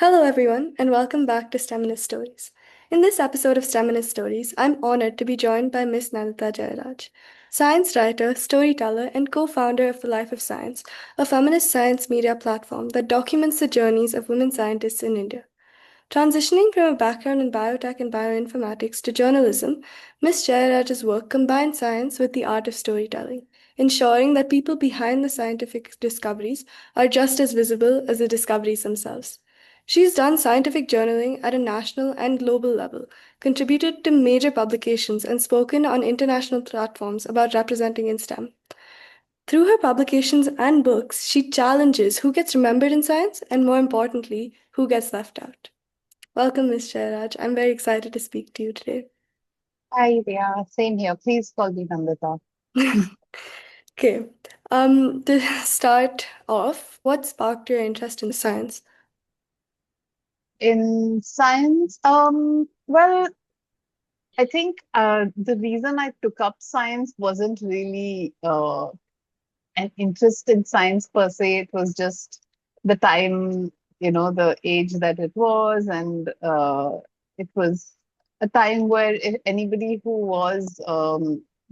Hello, everyone, and welcome back to STEMinist Stories. In this episode of STEMinist Stories, I'm honored to be joined by Miss Nandita Jayaraj, science writer, storyteller, and co founder of The Life of Science, a feminist science media platform that documents the journeys of women scientists in India. Transitioning from a background in biotech and bioinformatics to journalism, Ms. Jayaraj's work combines science with the art of storytelling, ensuring that people behind the scientific discoveries are just as visible as the discoveries themselves. She's done scientific journaling at a national and global level, contributed to major publications, and spoken on international platforms about representing in STEM. Through her publications and books, she challenges who gets remembered in science and, more importantly, who gets left out. Welcome, Ms. Jairaj. I'm very excited to speak to you today. Hi, yeah, same here. Please call me Nandita. Okay. To start off, what sparked your interest in science? In science, well, I think the reason I took up science wasn't really an interest in science per se. It was just the time, the age that it was, and it was a time where if anybody who was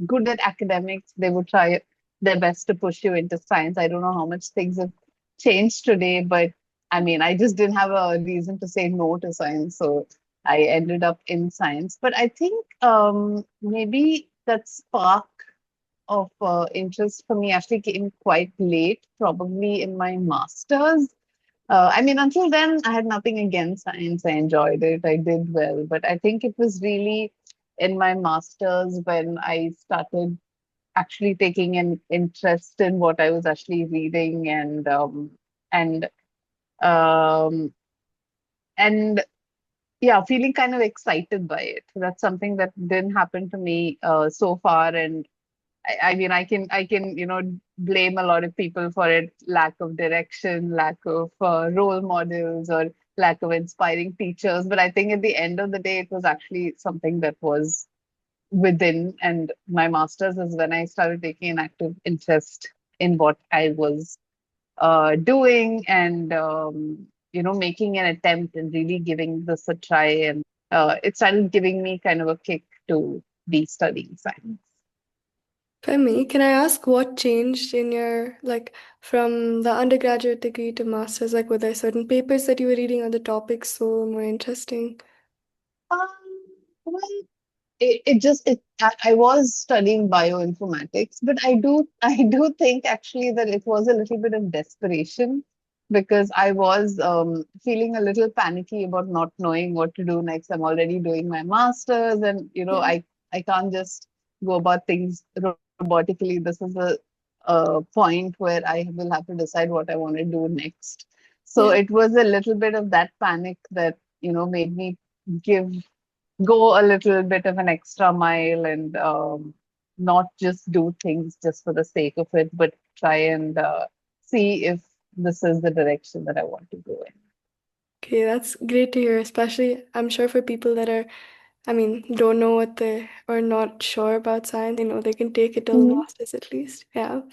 good at academics, they would try their best to push you into science. I don't know how much things have changed today, but I mean, I just didn't have a reason to say no to science, so I ended up in science. But I think maybe that spark of interest for me actually came quite late, probably in my master's. I mean, until then, I had nothing against science. I enjoyed it. I did well. But I think it was really in my master's when I started actually taking an interest in what I was actually reading and um, and yeah, feeling kind of excited by it. That's something that didn't happen to me so far, and I mean, I can, blame a lot of people for it, lack of direction, lack of role models, or lack of inspiring teachers. But I think at the end of the day, it was actually something that was within. And my master's is when I started taking an active interest in what I was doing and, making an attempt and really giving this a try. And it started giving me kind of a kick to be studying science. For me, can I ask what changed in your, like, from the undergraduate degree to master's? Like, were there certain papers that you were reading or the topics so more interesting? Um, well, I was studying bioinformatics, but I do think actually that it was a little bit of desperation because I was feeling a little panicky about not knowing what to do next. I'm already doing my master's, and Yeah. I can't just go about things robotically. This is a point where I will have to decide what I want to do next. So Yeah. it was a little bit of that panic that made me give go a little bit of an extra mile and not just do things just for the sake of it, but try and see if this is the direction that I want to go in. Okay, that's great to hear, especially I'm sure for people that are, don't know what they or not sure about science, they can take it till Mhm. masters at least. Yeah.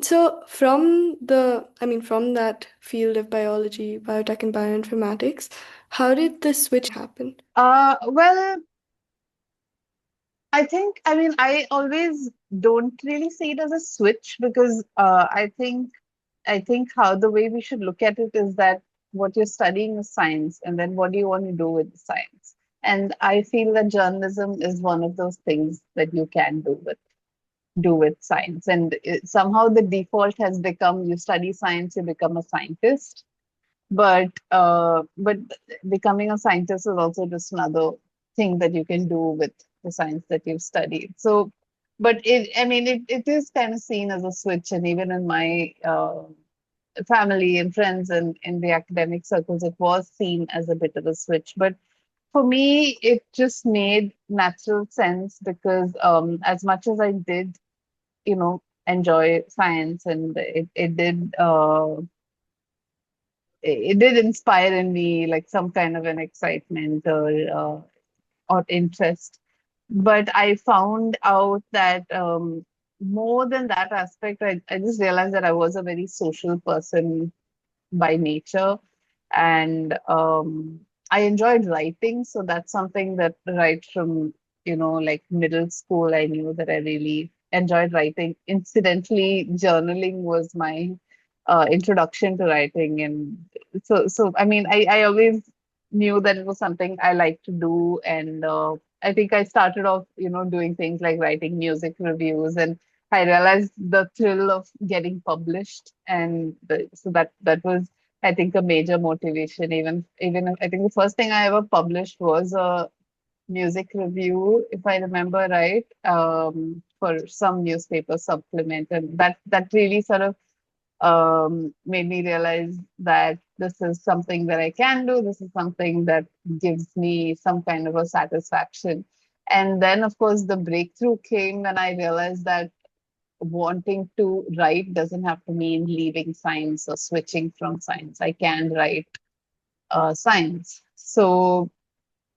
So from that field of biology, biotech, and bioinformatics, how did the switch happen? Well, I mean, I always don't really see it as a switch because I think how the way we should look at it is that what you're studying is science, and then what do you want to do with the science? And I feel that journalism is one of those things that you can do with science. And somehow the default has become you study science, you become a scientist. But becoming a scientist is also just another thing that you can do with the science that you've studied. So, but I mean, it is kind of seen as a switch, and even in my family and friends and in the academic circles, it was seen as a bit of a switch. But for me, it just made natural sense because as much as I did, enjoy science and it did inspire in me like some kind of an excitement or interest. But I found out that more than that aspect, I just realized that I was a very social person by nature. And I enjoyed writing, so that's something that right from like middle school I knew that I really enjoyed writing. Incidentally, journaling was my introduction to writing, and so I mean I always knew that it was something I like to do, and I think I started off doing things like writing music reviews, and I realized the thrill of getting published, and so that was I think a major motivation. Even I think the first thing I ever published was a music review, if I remember right, for some newspaper supplement, and that really sort of made me realize that this is something that I can do. This is something that gives me some kind of a satisfaction. And then, of course, the breakthrough came when I realized that wanting to write doesn't have to mean leaving science or switching from science. I can write science. So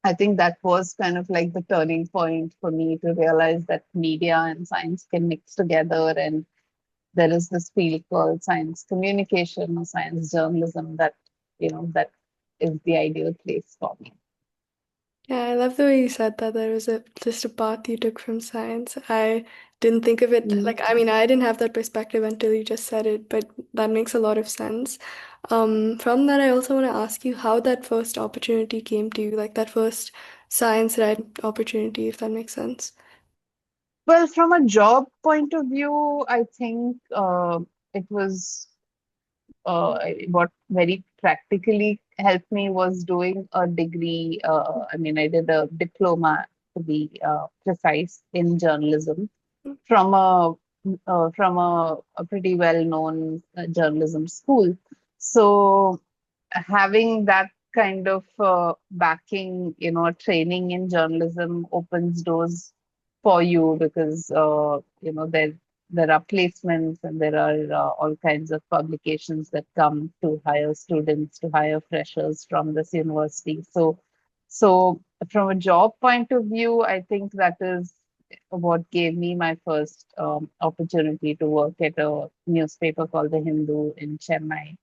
I think that was kind of like the turning point for me to realize that media and science can mix together. And there is this field called science communication or science journalism that is the ideal place for me. Yeah, I love the way you said that there was just a path you took from science. I didn't think of it Mhm. like, I mean, I didn't have that perspective until you just said it, but that makes a lot of sense. From that, I also want to ask you how that first opportunity came to you, like that first science right opportunity, if that makes sense. Well, from a job point of view, I think it was what very practically helped me was doing a degree. I mean, I did a diploma to be precise in journalism from a pretty well-known journalism school. So having that kind of backing, training in journalism opens doors for you because there are placements and there are all kinds of publications that come to hire students, to hire freshers from this university. So from a job point of view, I think that is what gave me my first opportunity to work at a newspaper called The Hindu in Chennai.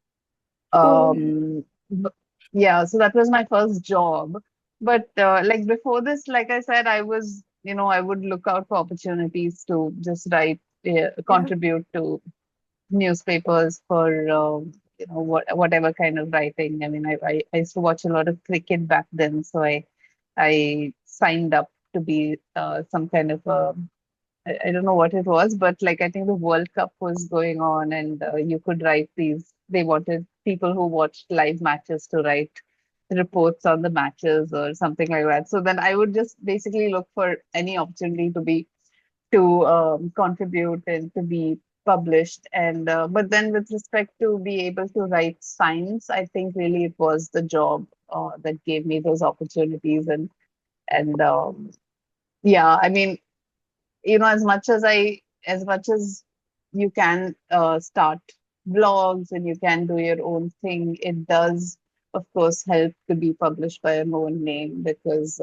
Oh, B- yeah, so that was my first job. But like before this, like I said, I would look out for opportunities to just write, yeah. contribute to newspapers for whatever kind of writing. I mean, I used to watch a lot of cricket back then, so I signed up to be some kind of a I don't know what it was, but like I think the World Cup was going on, and you could write these. They wanted people who watched live matches to write reports on the matches or something like that. So then I would just basically look for any opportunity to contribute and to be published. And but then with respect to be able to write science, I think really it was the job that gave me those opportunities. And yeah, I mean as much as you can start blogs and you can do your own thing, it does of course help to be published by a known name because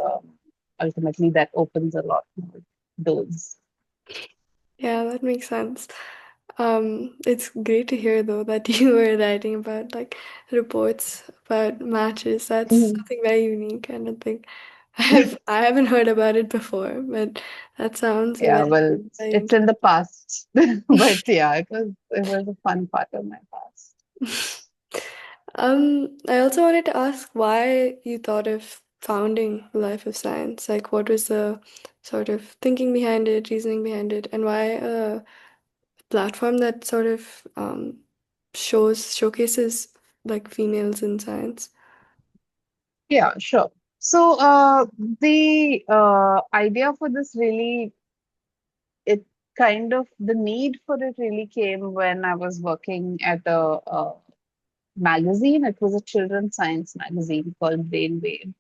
ultimately that opens a lot more doors. Yeah, that makes sense. It's great to hear though that you were writing about like reports about matches. That's Mhm. something very unique. I don't think I haven't heard about it before, but that sounds Yeah, very, well, very it's in the interesting. past, but yeah, it was a fun part of my past. I also wanted to ask why you thought of founding Life of Science. Like, what was the sort of thinking behind it, reasoning behind it, and why a platform that sort of showcases like females in science. Yeah, sure. So the idea for this really it kind of the need for it really came when I was working at a magazine. It was a children's science magazine called Brainwave,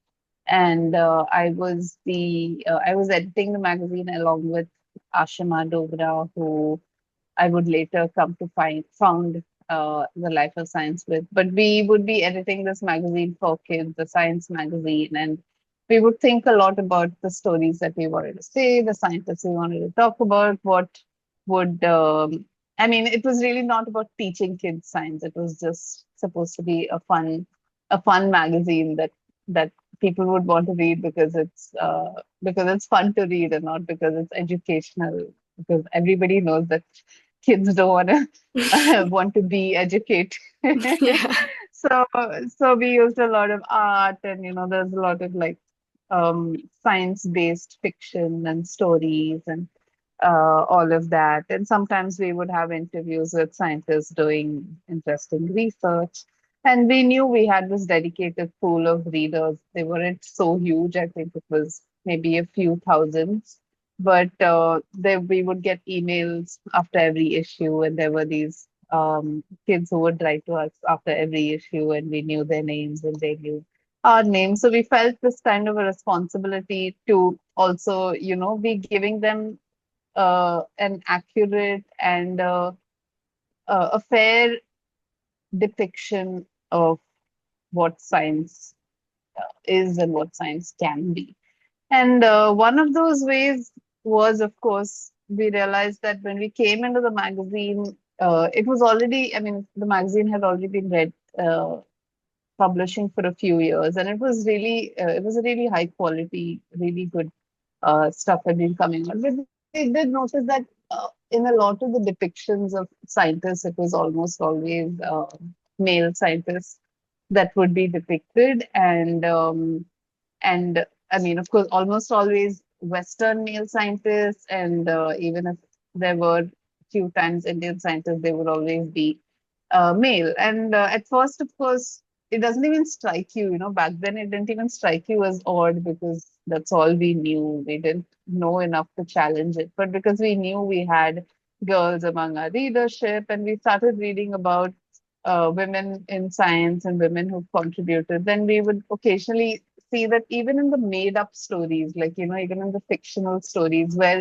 and I was editing the magazine along with Ashima Dogra, who I would later come to found the Life of Science with. But we would be editing this magazine for kids, the science magazine, and we would think a lot about the stories that we wanted to say, the scientists we wanted to talk about, what would I mean, it was really not about teaching kids science. It was just supposed to be a fun. a fun magazine that people would want to read because it's fun to read and not because it's educational. Because everybody knows that kids don't want to want to be educated. Yeah. So so we used a lot of art, and there's a lot of like science-based fiction and stories and all of that. And sometimes we would have interviews with scientists doing interesting research. And we knew we had this dedicated pool of readers. They weren't so huge. I think it was maybe a few thousands. But we would get emails after every issue, and there were these kids who would write to us after every issue, and we knew their names and they knew our names. So we felt this kind of a responsibility to also, be giving them an accurate and a fair depiction of what science is and what science can be. And one of those ways was, of course, we realized that when we came into the magazine, it was already, I mean, the magazine had already been read, publishing for a few years, and it was a really high quality, really good stuff had been coming out. But we did notice that in a lot of the depictions of scientists, it was almost always male scientists that would be depicted, and I mean, of course, almost always Western male scientists, and even if there were few times Indian scientists, they would always be male. And at first, of course, it doesn't even strike you. Back then it didn't even strike you as odd because that's all we knew. We didn't know enough to challenge it. But because we knew we had girls among our readership, and we started reading about women in science and women who contributed, then we would occasionally see that even in the made up stories, like, even in the fictional stories where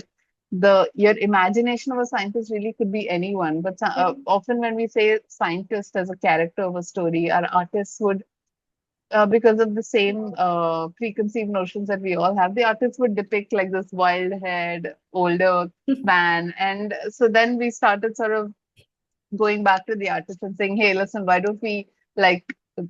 the your imagination of a scientist really could be anyone. But often when we say scientist as a character of a story, our artists would, because of the same preconceived notions that we all have, the artists would depict like this wild-haired older man. And so then we started sort of going back to the artist and saying, "Hey, listen, why don't we like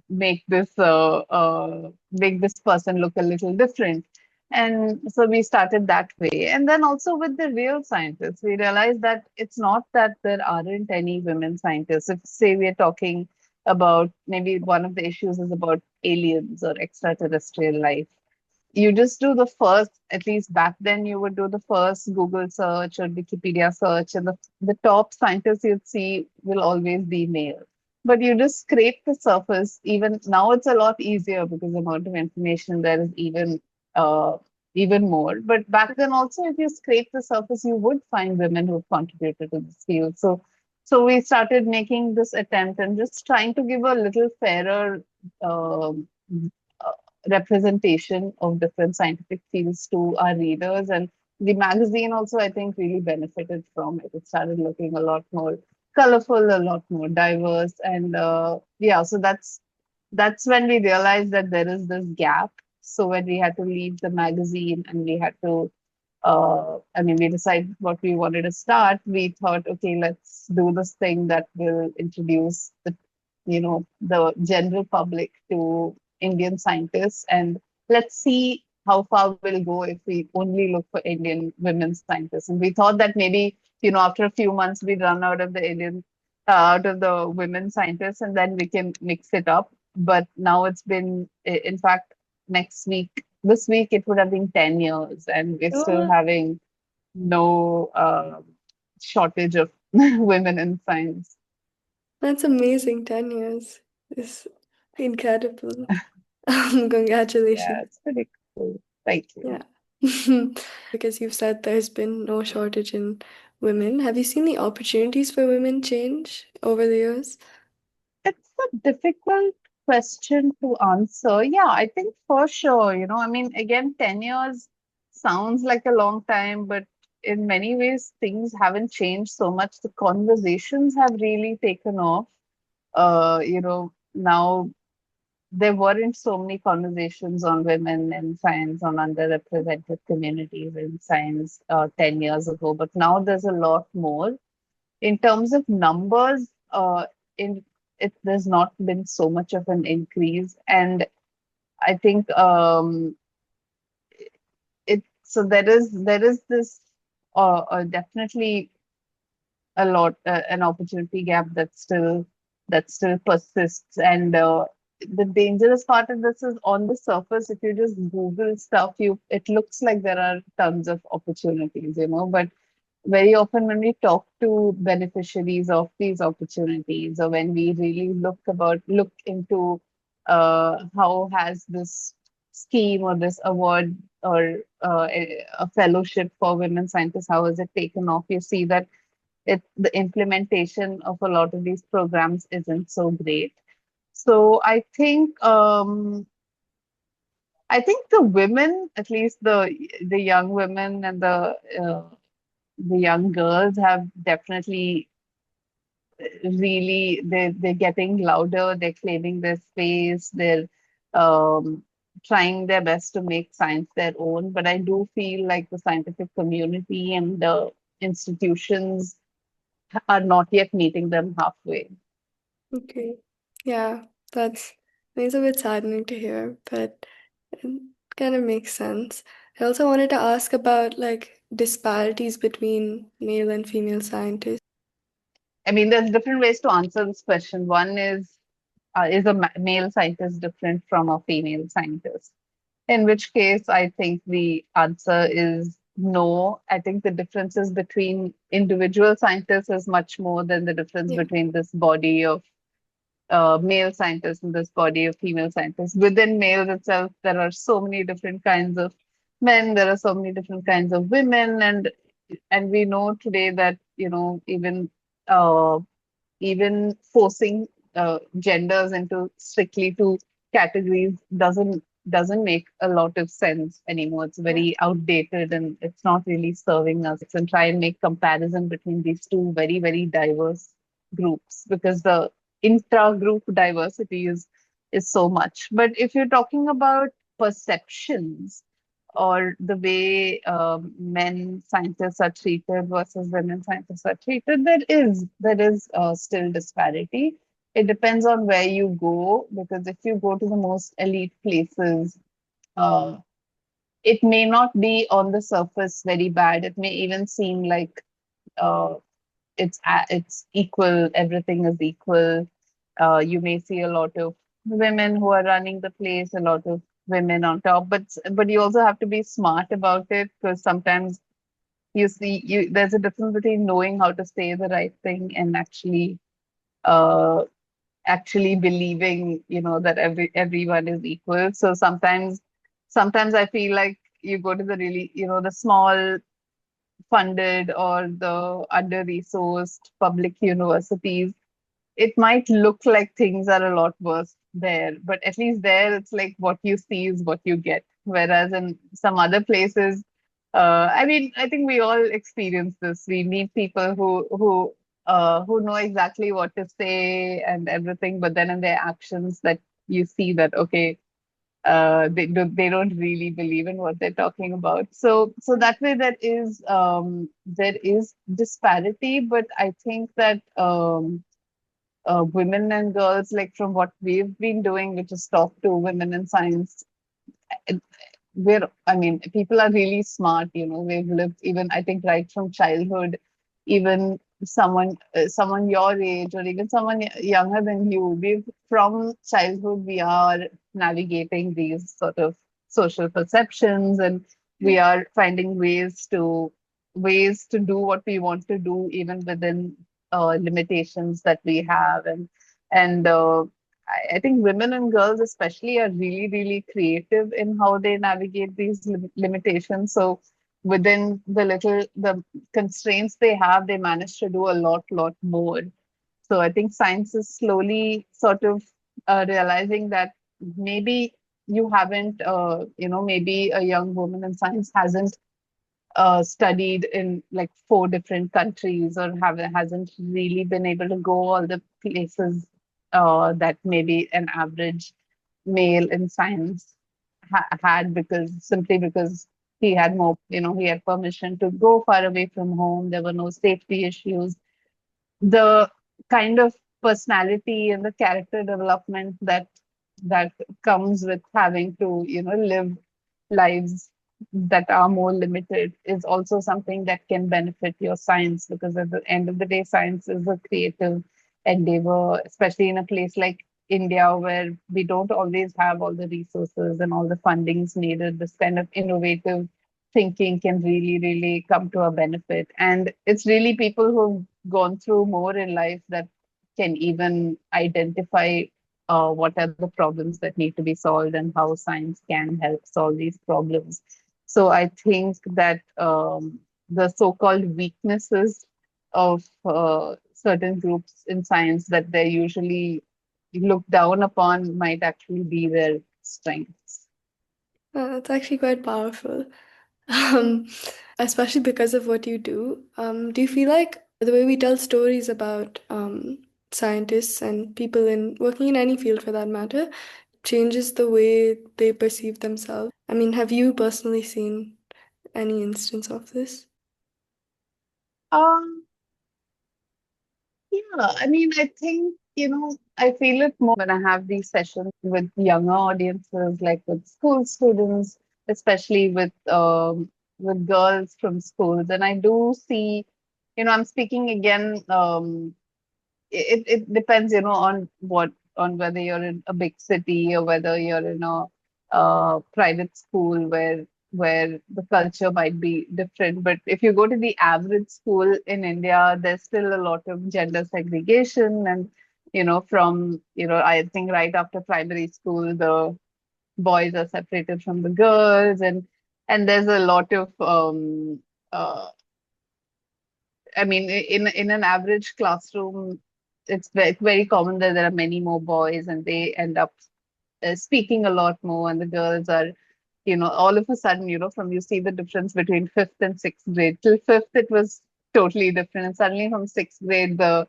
make this person look a little different?" And so we started that way. And then also with the real scientists, we realized that it's not that there aren't any women scientists. If say we are talking about maybe one of the issues is about aliens or extraterrestrial life, you just do the first, at least back then, you would do the first Google search or Wikipedia search, and the top scientists you'd see will always be male. But you just scrape the surface. Even now, it's a lot easier because the amount of information there is uh, even more. But back then, also, if you scrape the surface, you would find women who've contributed to this field. So we started making this attempt and just trying to give a little fairer um, uh, representation of different scientific fields to our readers. And the magazine also, I think, really benefited from it. It started looking a lot more colorful, a lot more diverse. And yeah, so that's when we realized that there is this gap. So when we had to leave the magazine and we had to I mean, we decided what we wanted to start. We thought, okay, let's do this thing that will introduce the general public to Indian scientists, and let's see how far we'll go if we only look for Indian women scientists. And we thought that maybe, after a few months, we'd run out of the women scientists, and then we can mix it up. But now it's been, in fact, this week, it would have been 10 years, and we're still Oh, having no shortage of women in science. that's amazing. 10 years is incredible. Yeah, Congratulations. it's pretty cool. Thank you. Yeah. Because you've said there's been no shortage in women. Have you seen the opportunities for women change over the years? It's a difficult question to answer. Yeah, I think for sure, I mean, again, 10 years sounds like a long time, but in many ways, things haven't changed so much. The conversations have really taken off. Now there weren't so many conversations on women in science, on underrepresented communities in science 10 years ago, but now there's a lot more. In terms of numbers, in there's not been so much of an increase. And I think it so there is this definitely a lot an opportunity gap that still persists. And the dangerous part of this is, on the surface, if you just Google stuff, you it looks like there are tons of opportunities, but very often when we talk to beneficiaries of these opportunities, or when we really look into how has this scheme or this award or a fellowship for women scientists, how has it taken off, you see that the implementation of a lot of these programs isn't so great. So I think the women, at least the young women and the young girls, have definitely really they're getting louder, they're claiming their space, they're um, trying their best to make science their own. But I do feel like the scientific community and the institutions are not yet meeting them halfway. Okay. Yeah, that's a bit saddening to hear, but it kind of makes sense. I also wanted to ask about like disparities between male and female scientists. I mean, there's different ways to answer this question. One is a male scientist different from a female scientist? In which case, I think the answer is no. I think the differences between individual scientists is much more than the difference Yeah. between this body of male scientists and this body of female scientists. Within males itself, there are so many different kinds of men, there are so many different kinds of women, and we know today that, uh, even forcing genders into strictly two categories doesn't make a lot of sense anymore. It's Yeah. very outdated and it's not really serving us. And try and make comparison between these two very, very diverse groups, because the intra-group diversity is so much. But if you're talking about perceptions, or the way men scientists are treated versus women scientists are treated, there is still disparity. It depends on where you go, because if you go to the most elite places, uh, it may not be on the surface very bad. It may even seem like uh, it's equal, everything is equal. You may see a lot of women who are running the place, a lot of women on top, but you also have to be smart about it, because sometimes there's a difference between knowing how to say the right thing and uh actually believing, that everyone is equal. So sometimes I feel like you go to the really, the small funded or the under-resourced public universities, it might look like things are a lot worse there, but at least there it's like what you see is what you get. Whereas in some other places, I mean, I think we all experience this. We meet people who know exactly what to say and everything, but then in their actions, that you see that, okay, they don't really believe in what they're talking about. So that way there is disparity, but I think that women and girls, like from what we've been doing, which is talk to women in science, I mean, people are really smart, we've lived, even I think right from childhood, even someone your age or even someone younger than you, from childhood, we are navigating these sort of social perceptions, and we Yeah. are finding ways to do what we want to do, even within limitations that we have. And I think women and girls especially are really, really creative in how they navigate these limitations. So within the constraints they have, they manage to do a lot more. So I think science is slowly sort of realizing that maybe you haven't, maybe a young woman in science hasn't studied in like four different countries, or hasn't really been able to go all the places that maybe an average male in science had, because he had permission to go far away from home. There were no safety issues. The kind of personality and the character development that comes with having to, live lives that are more limited is also something that can benefit your science, because at the end of the day, science is a creative endeavor, especially in a place like India, where we don't always have all the resources and all the fundings needed. This kind of innovative thinking can really, really come to a benefit. And it's really people who've gone through more in life that can even identify what are the problems that need to be solved and how science can help solve these problems. So I think that the so-called weaknesses of certain groups in science that they usually look down upon might actually be their strengths. That's actually quite powerful. Um, Especially because of what you do. Do you feel like the way we tell stories about scientists and people in working in any field for that matter changes the way they perceive themselves? I mean, have you personally seen any instance of this? Um, yeah, I mean, I think, I feel it more when I have these sessions with younger audiences, like with school students, especially with girls from schools. And I do see, I'm speaking again, it depends, on whether you're in a big city or whether you're in a private school where the culture might be different. But if you go to the average school in India, there's still a lot of gender segregation, and from I think right after primary school, the boys are separated from the girls, and there's a lot of uh, I mean, in an average classroom, it's very common that there are many more boys, and they end up speaking a lot more, and the girls are, all of a sudden, from you see the difference between fifth and sixth grade. Till fifth, it was totally different, and suddenly from sixth grade, the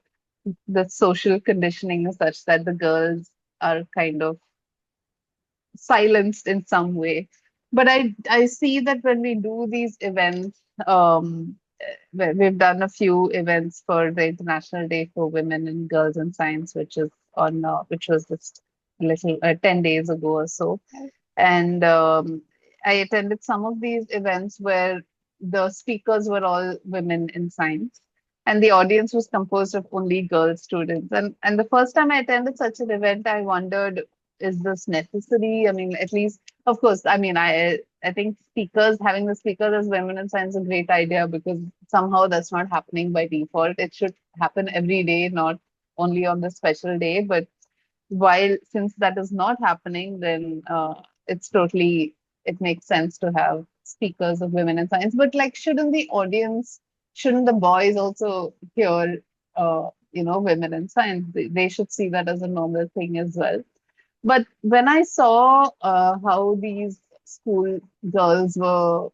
social conditioning is such that the girls are kind of silenced in some way. But I see that when we do these events, we've done a few events for the International Day for Women and Girls in Science, which was just a little 10 days ago or so. And I attended some of these events where the speakers were all women in science, and the audience was composed of only girl students. And the first time I attended such an event, I wondered, is this necessary? I mean, at least, of course, I mean, I think speakers having the speakers as women in science is a great idea, because somehow that's not happening by default. It should happen every day, not only on the special day. But while since that is not happening, then it's totally it makes sense to have speakers of women in science. But like, shouldn't the boys also hear women in science? They should see that as a normal thing as well. But when I saw how these school girls were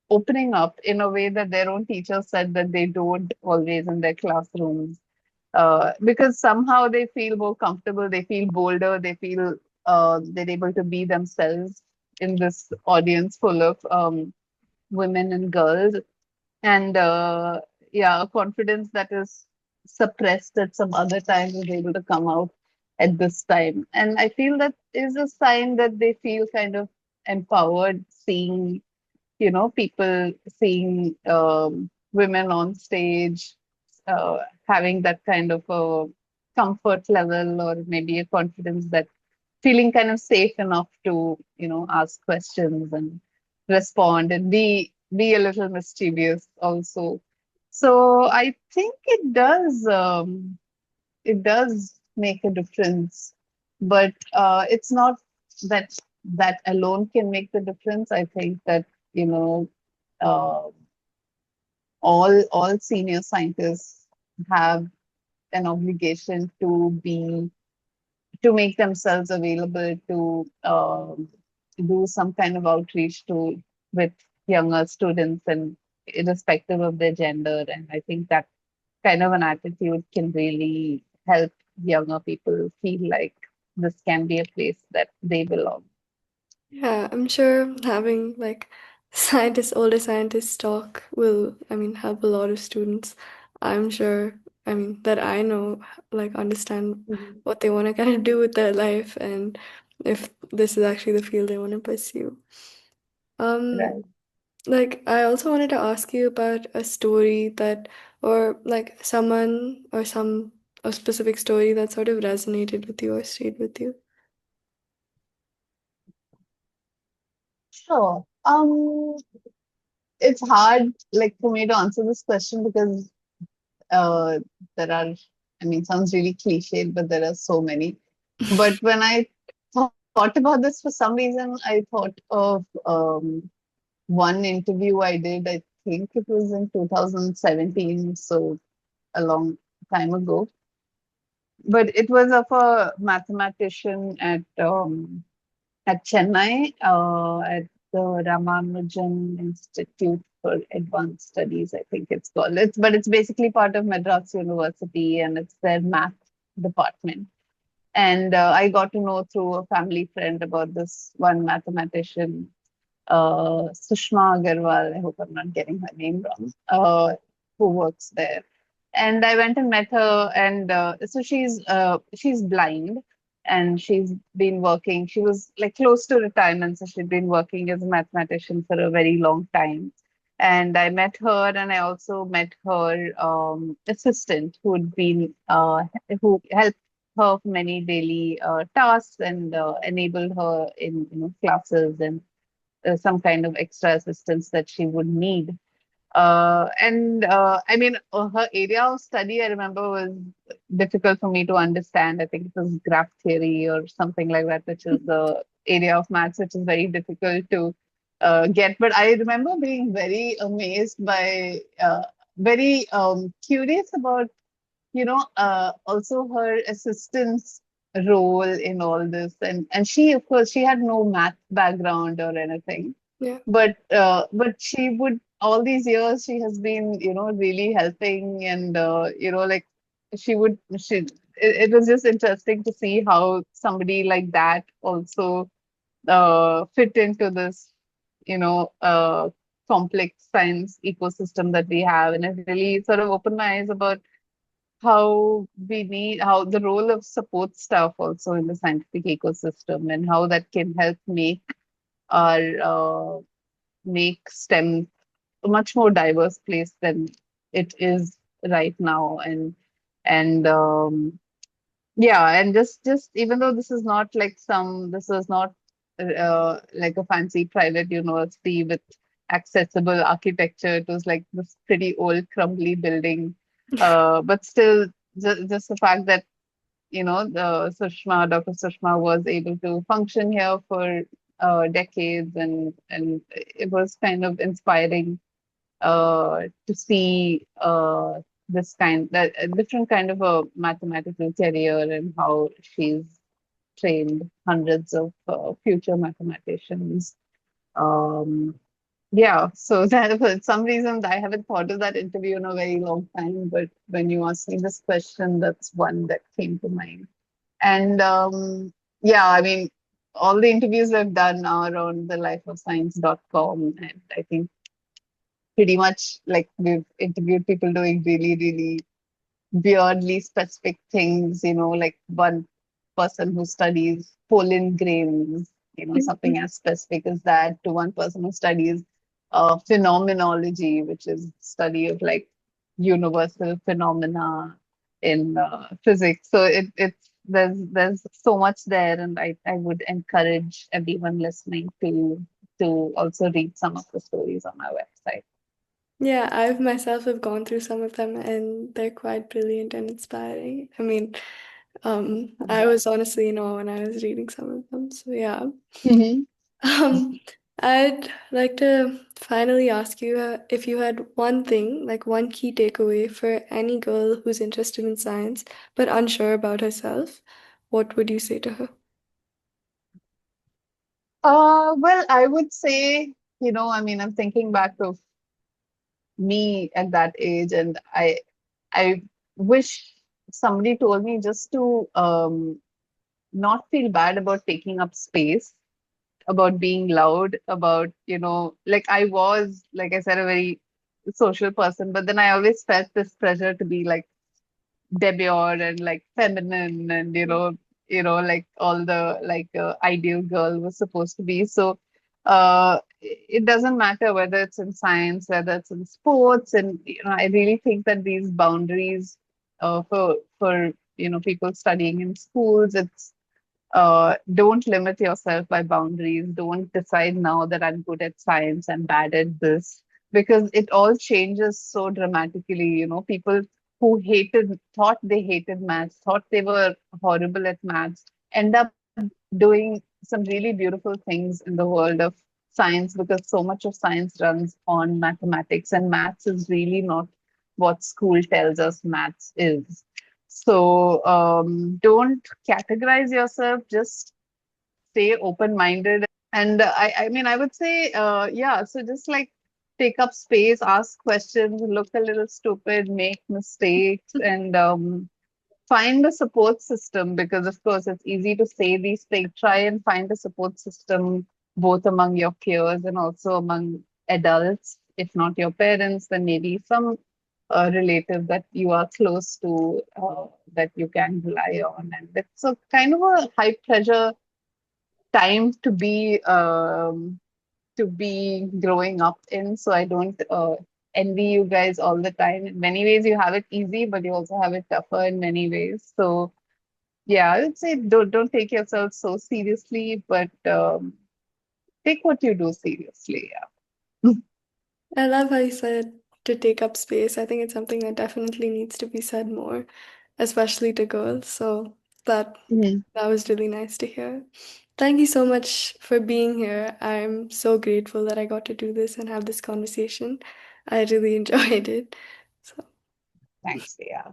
opening up in a way that their own teachers said that they don't always in their classrooms, because somehow they feel more comfortable, they feel bolder, they feel they're able to be themselves in this audience full of women and girls. And yeah, a confidence that is suppressed at some other time is able to come out at this time. And I feel that is a sign that they feel kind of empowered, seeing people, seeing women on stage, having that kind of a comfort level, or maybe a confidence, that feeling kind of safe enough to, ask questions and respond and be a little mischievous also. So I think it does make a difference, but it's not that that alone can make the difference. I think that you know uh, all senior scientists have an obligation to make themselves available to do some kind of outreach to with younger students, and irrespective of their gender. And I think that kind of an attitude can really help younger people feel like this can be a place that they belong. Yeah, I'm sure having like older scientists talk will, I mean, help a lot of students. I'm sure I mean, that I know, like understand Mhm. what they want to kind of do with their life and if this is actually the field they want to pursue. Um, Right. like I also wanted to ask you about a story that, or like someone or some a specific story that sort of resonated with you or stayed with you. Sure. It's hard, like, for me to answer this question because uh, there are, I mean, sounds really cliched, but there are so many. But when I thought about this, for some reason, I thought of one interview I did. I think it was in 2017, so a long time ago. But it was of a mathematician at Chennai, at the Ramanujan Institute for Advanced Studies, I think it's called. But it's basically part of Madras University, and it's their math department. And I got to know through a family friend about this one mathematician, Sushma Agarwal. I hope I'm not getting her name wrong. Who works there. And I went and met her, and so she's blind, and she's been working. She was like close to retirement, so she'd been working as a mathematician for a very long time. And I met her, and I also met her assistant, who helped her for many daily tasks and enabled her in classes and some kind of extra assistance that she would need. And I mean, her area of study, I remember, was difficult for me to understand. I think it was graph theory or something like that, which is the area of maths which is very difficult to get. But I remember being very amazed by, very curious about, also her assistant's role in all this. And she, of course, she had no math background or anything, Yeah. but she would, all these years she has been, really helping, and like it was just interesting to see how somebody like that also fit into this, you know uh, complex science ecosystem that we have. And it really sort of opened my eyes about how the role of support staff also in the scientific ecosystem, and how that can help our make STEM a much more diverse place than it is right now. And yeah, and just even though this is not like a fancy private university with accessible architecture. It was like this pretty old crumbly building, but still, just the fact that Dr. Sushma was able to function here for decades, and it was kind of inspiring to see this kind that a different kind of a mathematical career, and how she's trained hundreds of future mathematicians. Um, yeah, so that for some reason I haven't thought of that interview in a very long time, but when you asked me this question, that's one that came to mind. And yeah, I mean, all the interviews I've done are on the lifeofscience.com, and I think pretty much like we've interviewed people doing really, really weirdly specific things, like one person who studies pollen grains, something as specific as that, to one person who studies phenomenology, which is study of like universal phenomena in physics. So it's there's so much there, and I would encourage everyone listening to also read some of the stories on our website. Yeah, I've myself have gone through some of them and they're quite brilliant and inspiring. I mean, I was honestly in awe when I was reading some of them. So yeah. Mhm. Um, I'd like to finally ask you if you had one thing, like one key takeaway for any girl who's interested in science but unsure about herself, what would you say to her? Well, I would say, I mean, I'm thinking back of me at that age, and I wish somebody told me just to not feel bad about taking up space, about being loud, about, like I was, like I said, a very social person, but then I always felt this pressure to be like demure and like feminine and like all the like ideal girl was supposed to be. So it doesn't matter whether it's in science, whether it's in sports, and I really think that these boundaries for people studying in schools, it's don't limit yourself by boundaries. Don't decide now that I'm good at science, I'm bad at this, because it all changes so dramatically. People who thought they hated maths, thought they were horrible at maths, end up doing some really beautiful things in the world of science, because so much of science runs on mathematics, and maths is really not what school tells us maths is. So don't categorize yourself, just stay open-minded. And I mean, I would say, yeah, so just like take up space, ask questions, look a little stupid, make mistakes, and find a support system, because of course it's easy to say these things. Try and find a support system both among your peers and also among adults. If not your parents, then maybe some relative that you are close to, that you can rely on. And it's a kind of a high pressure time to be growing up in. So I don't envy you guys all the time. In many ways, you have it easy, but you also have it tougher in many ways. So yeah, I would say don't take yourself so seriously, but take what you do seriously. Yeah. I love how you said to take up space. I think it's something that definitely needs to be said more, especially to girls. So that Mhm. that was really nice to hear. Thank you so much for being here. I'm so grateful that I got to do this and have this conversation. I really enjoyed it. So Thanks. Yeah.